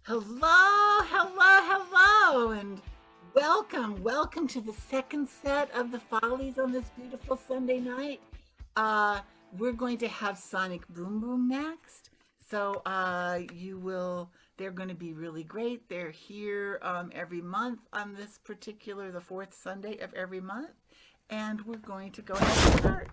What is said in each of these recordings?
Hello, hello, hello, and welcome to the second set of the Follies on this beautiful Sunday night. Uh, we're going to have Sonic Boom Boom next, so they're going to be really great. They're here every month on this particular, the fourth Sunday of every month, and we're going to go ahead and start.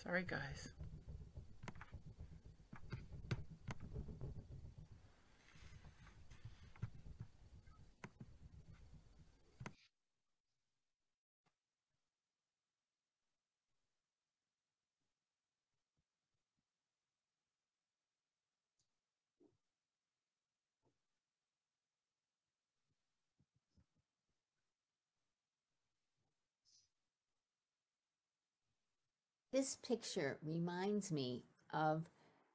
Sorry, guys. This picture reminds me of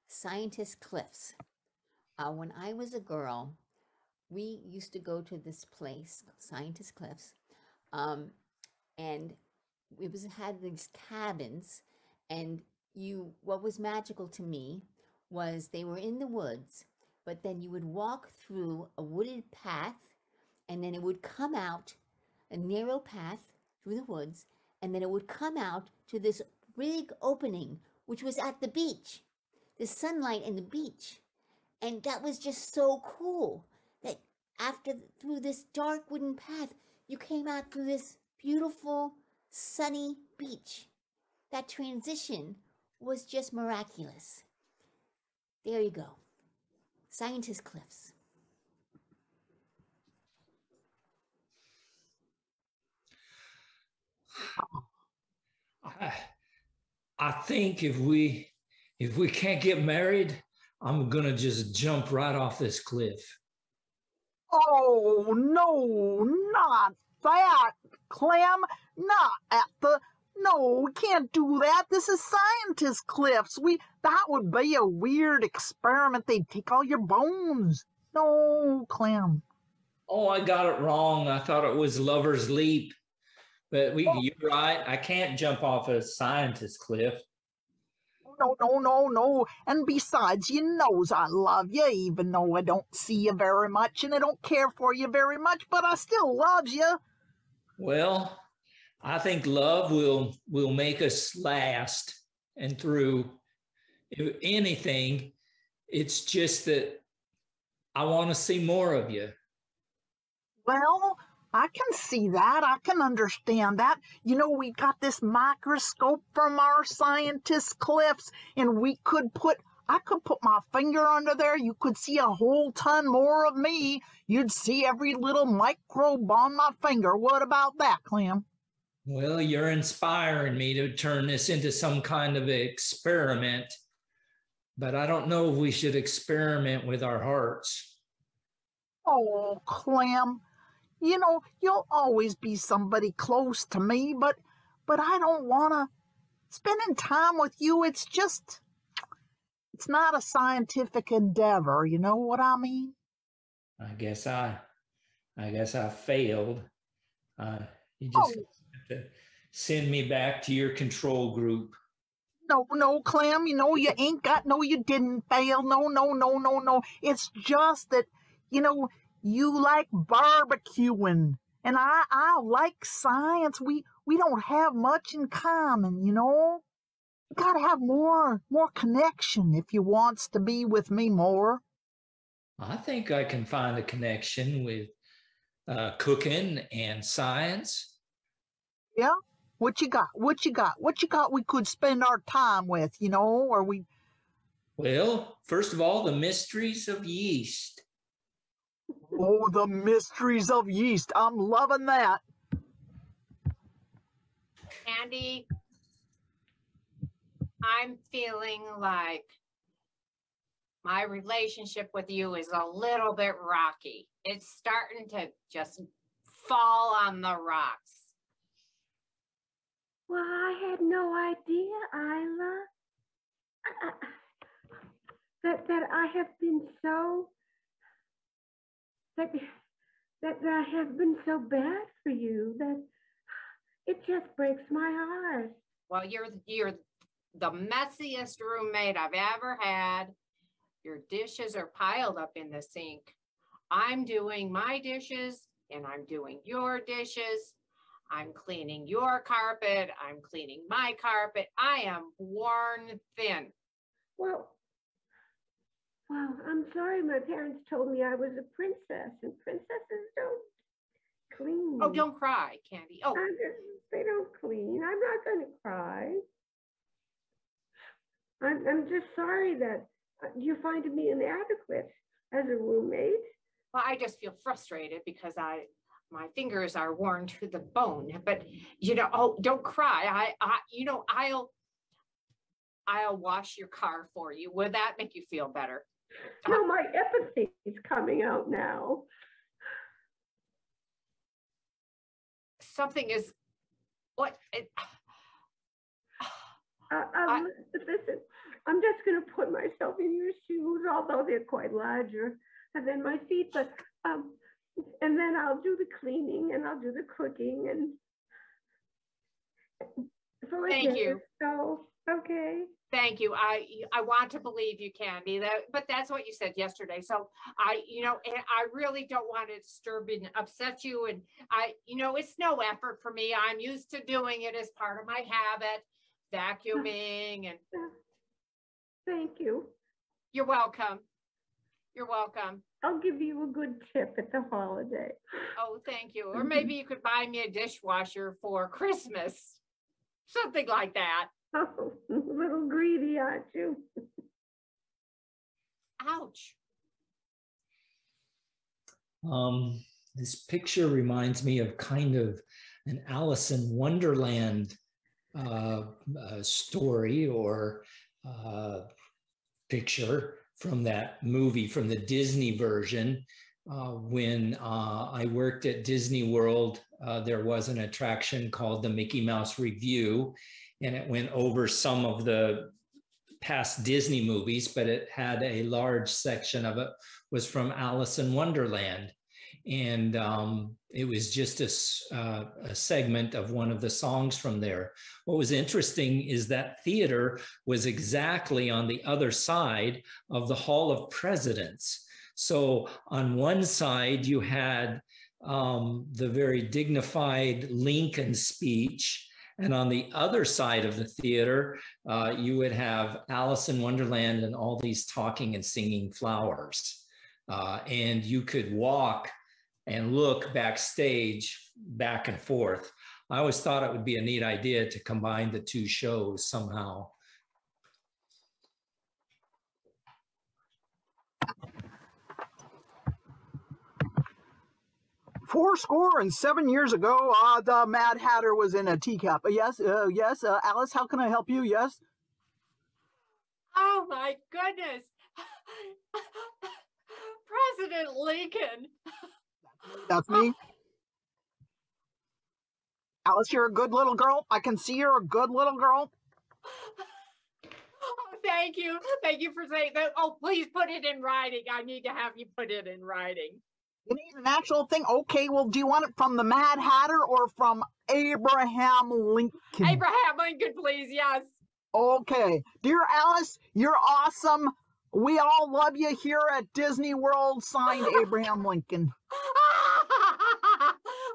Scientist Cliffs. When I was a girl, we used to go to this place, Scientist Cliffs, um, and had these cabins. And what was magical to me was they were in the woods, but then you would walk through a wooded path, and then it would come out a narrow path through the woods, and then it would come out to this big opening, which was at the beach, the sunlight and the beach. And that was just so cool that through this dark wooden path, you came out through this beautiful sunny beach. That transition was just miraculous. There you go. Scientist Cliffs. I, I think if we can't get married, I'm gonna just jump right off this cliff. Oh, no, not that, Clem. Not at the. No, we can't do that. This is Scientist Cliffs. That would be a weird experiment. They'd take all your bones. No, Clem. Oh, I got it wrong. I thought it was Lover's Leap, but you're right. I can't jump off a scientist cliff. No, no, no, no. And besides, you knows I love you, even though I don't see you very much and I don't care for you very much, but I still loves you. Well, I think love will make us last and through anything. It's just that I want to see more of you. Well, I can see that. I can understand that. You know, we got this microscope from our scientist Cliffs, and I could put my finger under there. You could see a whole ton more of me. You'd see every little microbe on my finger. What about that, Clem? Well, you're inspiring me to turn this into some kind of experiment, but I don't know if we should experiment with our hearts. Oh, Clem, you know, you'll always be somebody close to me, but I don't want to. Spending time with you, it's not a scientific endeavor, you know what I mean? I guess I, I guess I failed. Uh, you Oh, just have to send me back to your control group. no, no, Clem, you know, you didn't fail. No, no, no, no, no. It's just that, you know, you like barbecuing, and I like science. We don't have much in common, you know? You gotta have more connection if you wants to be with me more. I think I can find a connection with cooking and science. Yeah? What you got? What you got? What you got we could spend our time with, you know, or we Well, first of all, the mysteries of yeast. Oh, the mysteries of yeast. I'm loving that. Andy, I'm feeling like my relationship with you is a little bit rocky. It's starting to just fall on the rocks. Well, I had no idea, Isla, that I have been so that I have been so bad for you that it just breaks my heart. Well, you're the messiest roommate I've ever had. Your dishes are piled up in the sink. I'm doing my dishes and I'm doing your dishes. I'm cleaning your carpet. I'm cleaning my carpet. I am worn thin. Well, I'm sorry. My parents told me I was a princess, and princesses don't clean. Oh, don't cry, Candy. Oh, They don't clean. I'm not going to cry. I'm just sorry that you find me inadequate as a roommate. well, I just feel frustrated because my fingers are worn to the bone. But oh, don't cry. I'll wash your car for you. Will that make you feel better? No, my empathy is coming out now. Something is what? Listen, I'm just going to put myself in your shoes, although they're quite larger than my feet. But and then I'll do the cleaning and I'll do the cooking and Thank you. So okay. Thank you. I want to believe you, Candy. But that's what you said yesterday. So and I really don't want to disturb and upset you. And it's no effort for me. I'm used to doing it as part of my habit, vacuuming and. Thank you. You're welcome. You're welcome. I'll give you a good tip at the holiday. Oh, thank you. Or maybe you could buy me a dishwasher for Christmas. Something like that. Oh, a little greedy, aren't you? Ouch. This picture reminds me of kind of an Alice in Wonderland story or picture from that movie, from the Disney version. When I worked at Disney World, there was an attraction called the Mickey Mouse Review, and it went over some of the past Disney movies, but it had a large section of it was from Alice in Wonderland. And it was just a segment of one of the songs from there. What was interesting is that theater was exactly on the other side of the Hall of Presidents. So on one side, you had the very dignified Lincoln speech. And on the other side of the theater, you would have Alice in Wonderland and all these talking and singing flowers. And you could walk and look backstage, back and forth. I always thought it would be a neat idea to combine the two shows somehow. Fourscore and 7 years ago, the Mad Hatter was in a teacup. Yes, Alice, how can I help you? Yes? Oh my goodness. President Lincoln. That's me. Alice, you're a good little girl. I can see you're a good little girl. Oh, thank you. Thank you for saying that. Oh, please put it in writing. I need to have you put it in writing. You need an actual thing? Okay, well, do you want it from the Mad Hatter or from Abraham Lincoln? Abraham Lincoln, please, yes. Okay. Dear Alice, you're awesome. We all love you here at Disney World, signed Abraham Lincoln.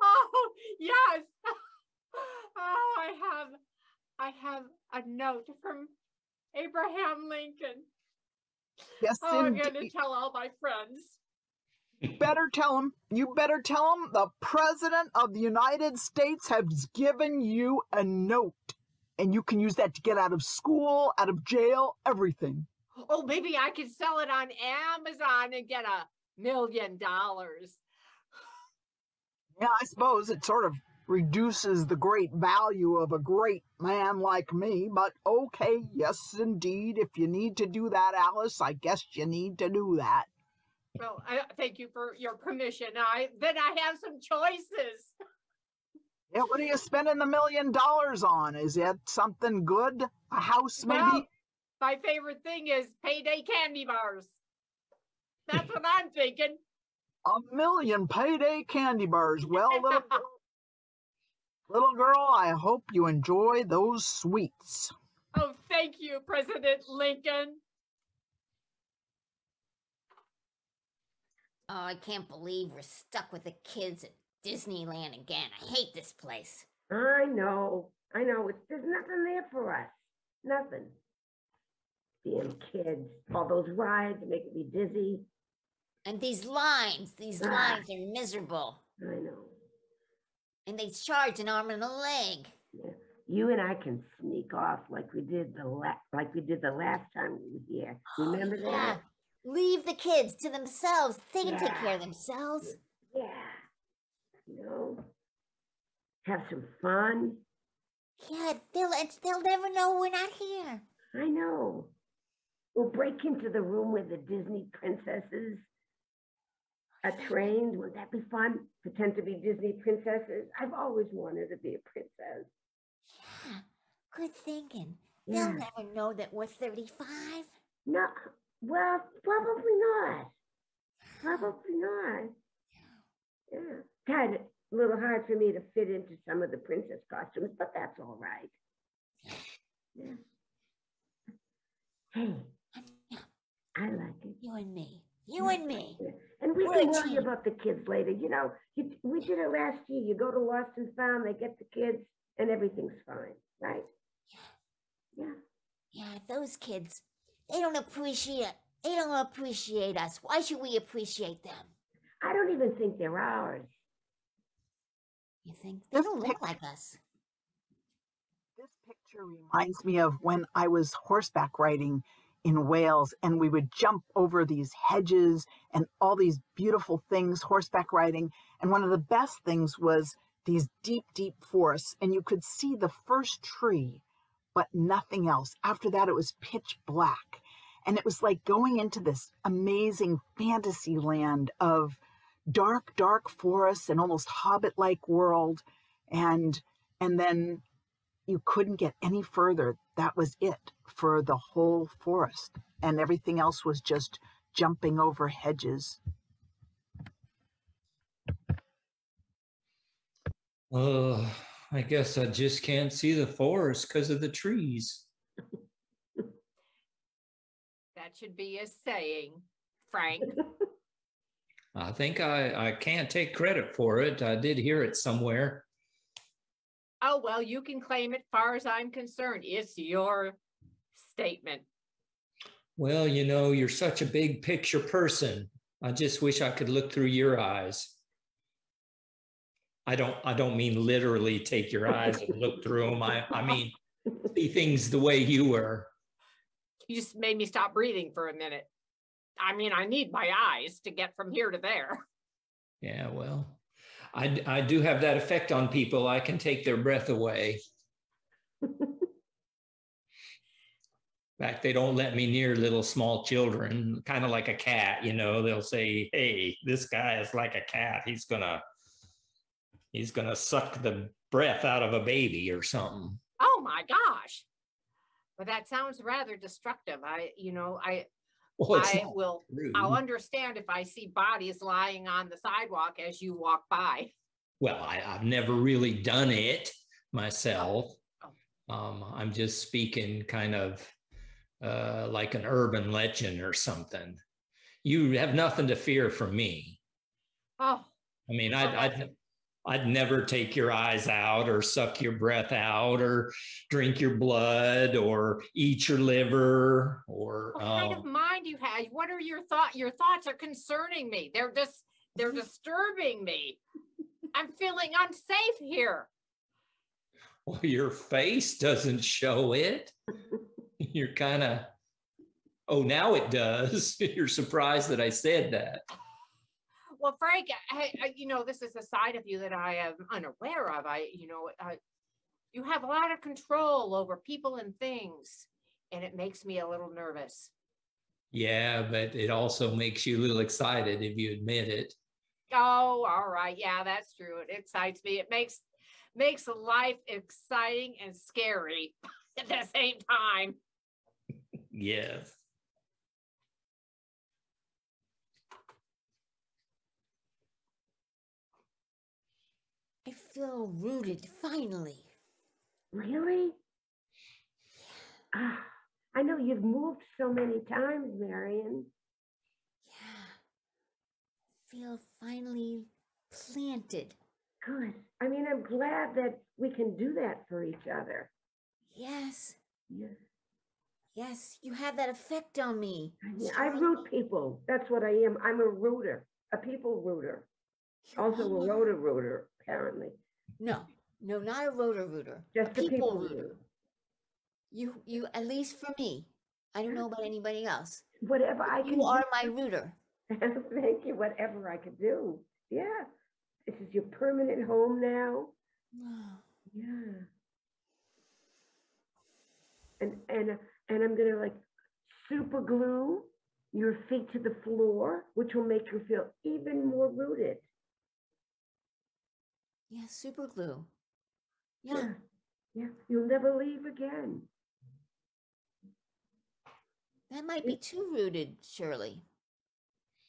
Oh, yes. Oh, I have a note from Abraham Lincoln. Yes, oh, I'm indeed. going to tell all my friends. You better tell him. You better tell him the President of the United States has given you a note. And you can use that to get out of school, out of jail, everything. Oh, maybe I could sell it on Amazon and get $1 million. Yeah, I suppose it sort of reduces the great value of a great man like me. But okay, yes, indeed. If you need to do that, Alice, I guess you need to do that. Well, thank you for your permission. Then I have some choices. Yeah, what are you spending the $1 million on? Is it something good? A house, maybe? Well, my favorite thing is payday candy bars. That's what I'm thinking. A million payday candy bars. Well, little girl, I hope you enjoy those sweets. Oh, thank you, President Lincoln. Oh, I can't believe we're stuck with the kids at Disneyland again. I hate this place. I know. There's nothing there for us. Nothing. Damn kids. All those rides making me dizzy. And these lines are miserable. I know. And they charge an arm and a leg. Yeah. You and I can sneak off like we did the last time we were here. Remember that? Leave the kids to themselves. They can take care of themselves. Yeah. You know, have some fun. Yeah, they'll never know we're not here. I know. We'll break into the room where the Disney princesses are trained. Wouldn't that be fun? Pretend to be Disney princesses. I've always wanted to be a princess. Yeah, good thinking. Yeah. They'll never know that we're 35. No, well, probably not. Probably not. Yeah. Kind of a little hard for me to fit into some of the princess costumes, but that's all right. Yeah. Hey, I like it. You and me. You and me. Yeah. And we We're can a worry team. about the kids later. You know, we did it last year. You go to Lost and Found, they get the kids, and everything's fine, right? Yeah. Yeah, those kids, they don't appreciate us. Why should we appreciate them? I don't even think they're ours. You think? They don't look like us. This picture reminds me of when I was horseback riding in Wales, and we would jump over these hedges and all these beautiful things, horseback riding. And one of the best things was these deep, deep forests, and you could see the first tree, but nothing else. After that, it was pitch black. And it was like going into this amazing fantasy land of dark, dark forests and almost hobbit-like world. And then you couldn't get any further. That was it for the whole forest. And everything else was just jumping over hedges. I guess I just can't see the forest because of the trees. That should be a saying, Frank. I think I can't take credit for it. I did hear it somewhere. Oh, well, you can claim it far as I'm concerned. It's your statement. Well, you know, you're such a big picture person. I just wish I could look through your eyes. I don't mean literally take your eyes and look through them. I mean, see things the way you were. You just made me stop breathing for a minute. I mean, I need my eyes to get from here to there. Yeah, well, I do have that effect on people. I can take their breath away. In fact, they don't let me near little small children, kind of like a cat, you know. They'll say, hey, this guy is like a cat. He's gonna suck the breath out of a baby or something. Oh my gosh. But that sounds rather destructive. I'll understand if I see bodies lying on the sidewalk as you walk by. Well, I've never really done it myself. I'm just speaking kind of like an urban legend or something. You have nothing to fear from me. Oh. I mean, I'd never take your eyes out or suck your breath out or drink your blood or eat your liver or what kind of mind you have? What are your thoughts? Your thoughts are concerning me. They're disturbing me. I'm feeling unsafe here. Well, your face doesn't show it. You're kind of, oh, now it does. You're surprised that I said that. Well, Frank, this is a side of you that I am unaware of. You have a lot of control over people and things, and it makes me a little nervous. Yeah, but it also makes you a little excited if you admit it. Oh, all right. Yeah, that's true. It excites me. It makes life exciting and scary at the same time. Yes. feel rooted finally. Really? Ah, I know you've moved so many times, Marion. Yeah. Feel finally planted. Good. I mean, I'm glad that we can do that for each other. Yes. Yes. Yes, you have that effect on me. Yeah, I root people. That's what I am. I'm a rooter, a people rooter. You Also a are. rotor rooter, apparently. No, not a rotor rooter. Just a a people people rooter. rooter. You, at least for me. I don't know about anybody else. Whatever I can You are do. my rooter. Thank you. Whatever I could do. Yeah. This is your permanent home now. Yeah. And I'm gonna like super glue your feet to the floor, which will make you feel even more rooted. Yeah, super glue. Yeah. Yeah. Yeah. You'll never leave again. That might be too rooted, Shirley.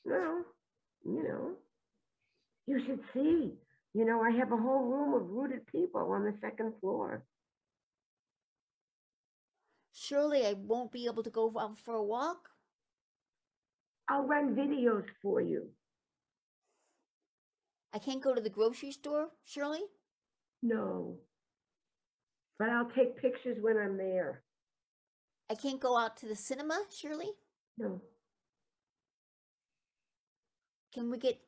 No, you should see. I have a whole room of rooted people on the second floor. Surely I won't be able to go out for a walk. I'll run videos for you. I can't go to the grocery store, Shirley? No, but I'll take pictures when I'm there. I can't go out to the cinema, Shirley? No. Can we get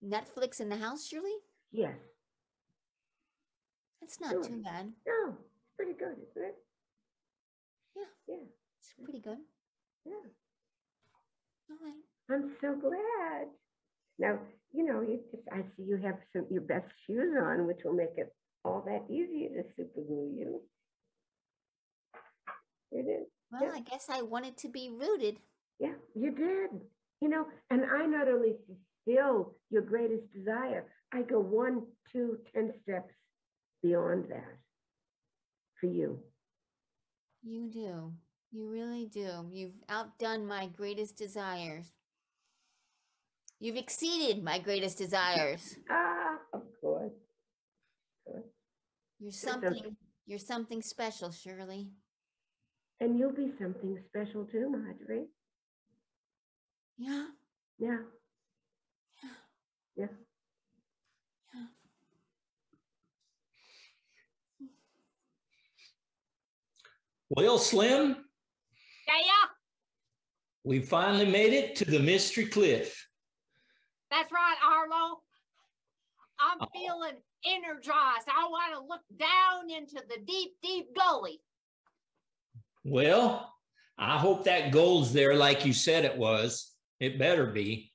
Netflix in the house, Shirley? Yes. That's not Sure. too bad. No, it's pretty good, isn't it? Yeah. Yeah. It's pretty good. Yeah. All right. I'm so glad. Now, I see you have your best shoes on, which will make it all that easier to super glue you. It is. Well, Yeah. I guess I wanted to be rooted. Yeah, you did. And I not only fulfill your greatest desire, I go 1, 2, 10 steps beyond that for you. You do. You really do. You've outdone my greatest desires. You've exceeded my greatest desires. Of course. You're something special, Shirley. And you'll be something special too, Marjorie. Yeah. Yeah. Yeah. Yeah. Well, Slim, Yeah. we finally made it to the Mystery Cliff. That's right, Arlo. I'm feeling energized. I want to look down into the deep, deep gully. Well, I hope that gold's there like you said it was. It better be.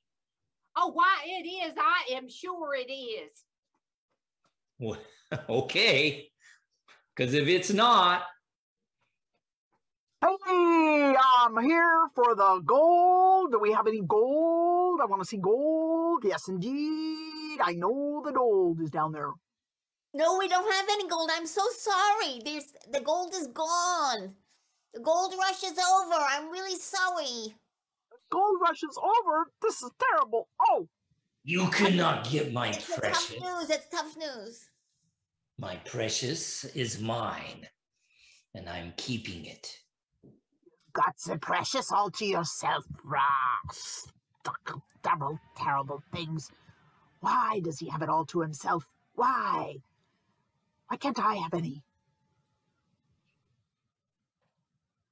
Oh, why it is, I am sure it is. Well, okay. Because if it's not, Hey, I'm here for the gold. Do we have any gold? I want to see gold. Yes, indeed. I know the gold is down there. No, we don't have any gold. I'm so sorry. The gold is gone. The gold rush is over. I'm really sorry. Gold rush is over. This is terrible. Oh, you cannot get my It's precious. tough news. It's tough news. My precious is mine, and I'm keeping it. got the precious all to yourself. Rah. Double terrible things. Why does he have it all to himself? Why? Why can't I have any?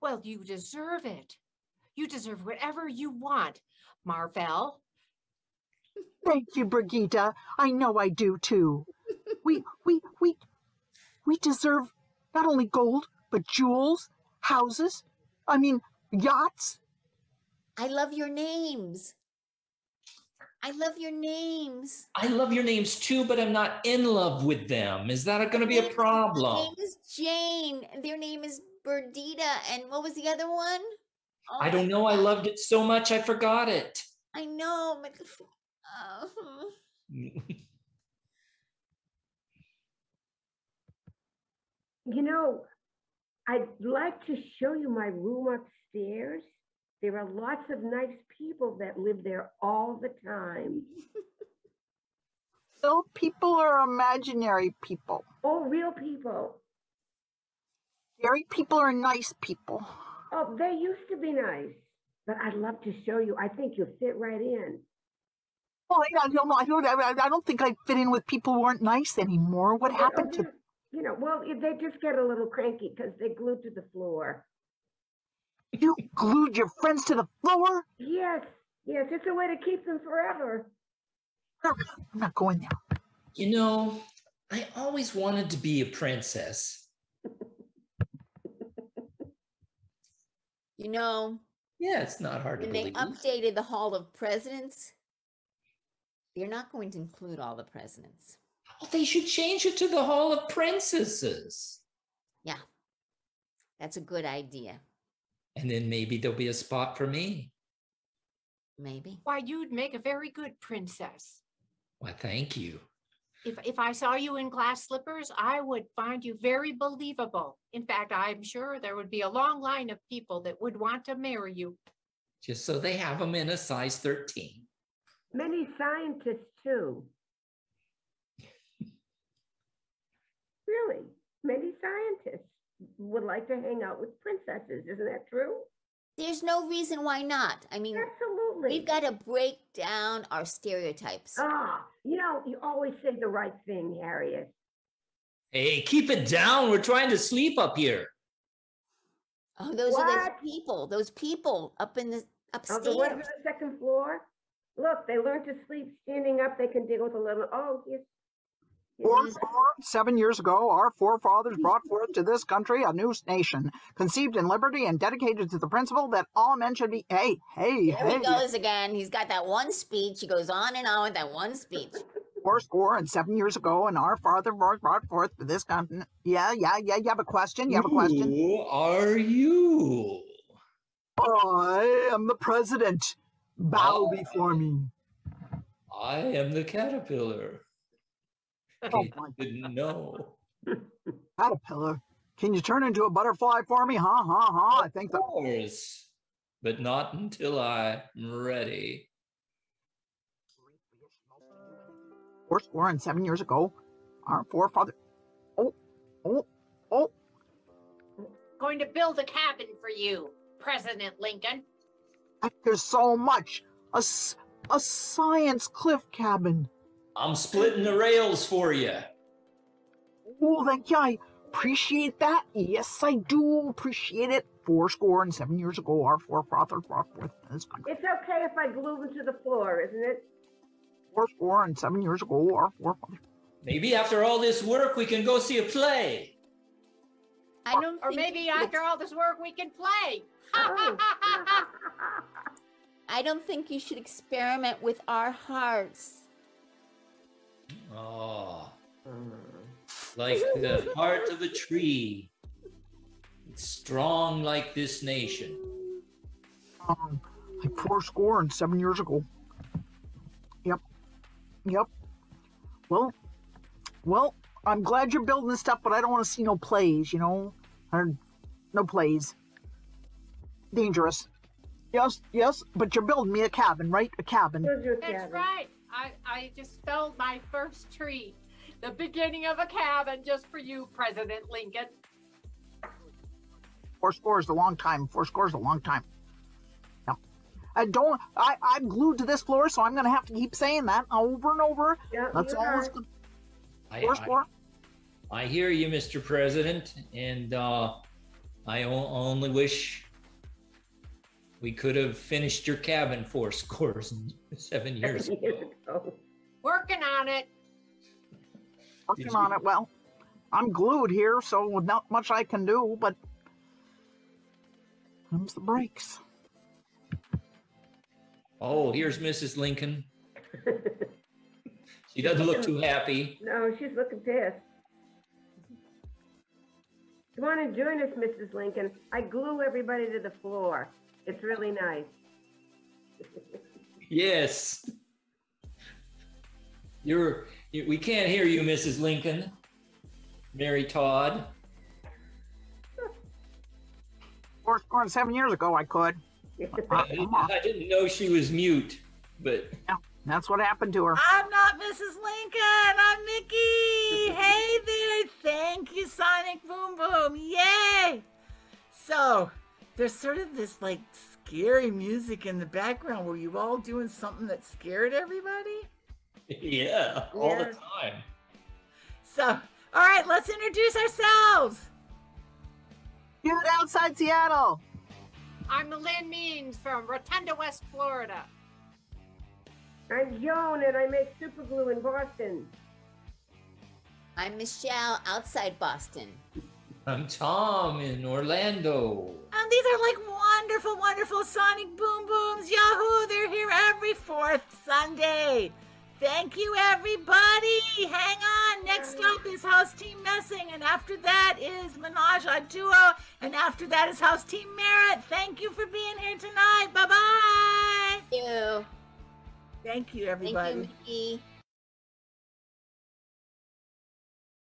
Well, you deserve it. You deserve whatever you want, Marvel. Thank you, Brigitte. I know I do too. We deserve not only gold, but jewels, houses, yachts. I love your names. I love your names. I love your names too, but I'm not in love with them. Is that going to be a problem? My name is Jane, and their name is Berdita, and what was the other one? Oh, I don't know. I loved it so much, I forgot it. I know. But, I'd like to show you my room upstairs. There are lots of nice people that live there all the time. Real people or imaginary people? Oh, real people. Scary people or nice people? Oh, they used to be nice, but I'd love to show you. I think you'll fit right in. Well, I don't think I fit in with people who aren't nice anymore. What happened to? You know, well, they just get a little cranky because they're glued to the floor. You glued your friends to the floor? Yes, yes, it's a way to keep them forever. I'm not going there. You know, I always wanted to be a princess. You know, Yeah, it's not hard to when they believe. updated the Hall of Presidents, they're not going to include all the presidents. Well, they should change it to the Hall of Princesses. Yeah, that's a good idea. And then maybe there'll be a spot for me. Maybe. Why, you'd make a very good princess. Why, thank you. If I saw you in glass slippers, I would find you very believable. In fact, I'm sure there would be a long line of people that would want to marry you. Just so they have them in a size 13. Many scientists, too. Really, many scientists would like to hang out with princesses. Isn't that true? There's no reason why not. I mean, Absolutely. we've got to break down our stereotypes. You know, you always say the right thing, Harriet. Hey, keep it down. We're trying to sleep up here. Oh, those are What? those people up in the Oh, the ones on upstairs. the second floor? Look, they learn to sleep standing up. They can deal with a little. Oh, yes. 7 years ago, our forefathers brought forth to this country a new nation, conceived in liberty and dedicated to the principle that all men should be. Hey. There he goes again. He's got that one speech. He goes on and on with that one speech. 7 years ago, and our father brought forth to this country. Yeah. You have a question? You have a question? Who are you? I am the president. Bow before me. I am the caterpillar. Oh my Didn't know. caterpillar. Can you turn into a butterfly for me? I think Of course, but not until I'm ready. 7 years ago, our forefather. Oh. Going to build a cabin for you, President Lincoln. There's so much. A science cliff cabin. I'm splitting the rails for you. Oh, thank you. I appreciate that. Yes, I do appreciate it. 7 years ago, our forefathers brought forth this country. It's okay if I glue them to the floor, isn't it? 7 years ago, our forefathers. Maybe after all this work, we can go see a play. I don't Or think maybe you should after all this work, we can play. Oh. I don't think you should experiment with our hearts. Oh, like the heart of a tree. It's strong like this nation. Like 7 years ago. Yep. Well, I'm glad you're building this stuff, but I don't want to see no plays, no plays. Dangerous. Yes, but you're building me a cabin, right? A cabin. That's right. I just felled my first tree. The beginning of a cabin just for you, President Lincoln. 4 scores a long time. 4 scores a long time. Yep. I'm glued to this floor, so I'm going to have to keep saying that over and over. Yeah, That's you all are. it's good. 4 score. I hear you, Mr. President, and I only wish we could have finished your cabin 4 scores and 7 years ago. Working on it. Working on it. Well, I'm glued here, so not much I can do, but comes the breaks. Oh, here's Mrs. Lincoln. She doesn't look too happy. No, she's looking pissed. Come on and join us, Mrs. Lincoln. I glue everybody to the floor. It's really nice. Yes. We can't hear you, Mrs. Lincoln. Mary Todd. 4 score and 7 years ago, I could. I didn't know she was mute, but Yeah, that's what happened to her. I'm not Mrs. Lincoln. I'm Mickey. Hey there. Thank you, Sonic Boom Boom. Yay. So there's sort of this like scary music in the background. Were you all doing something that scared everybody? Yeah, all the time. So, all right, let's introduce ourselves. Dude outside Seattle. I'm Lynn Means from Rotunda, West Florida. I'm Joan and I make super glue in Boston. I'm Michelle, outside Boston. I'm Tom in Orlando. And these are like wonderful, wonderful Sonic Boom Booms. Yahoo! They're here every fourth Sunday. Thank you, everybody. Hang on. Next up is House Team Messing, and after that is Menage a Duo, and after that is House Team Merit. Thank you for being here tonight. Bye-bye. Thank you. Thank you, everybody. Thank you, Mickey.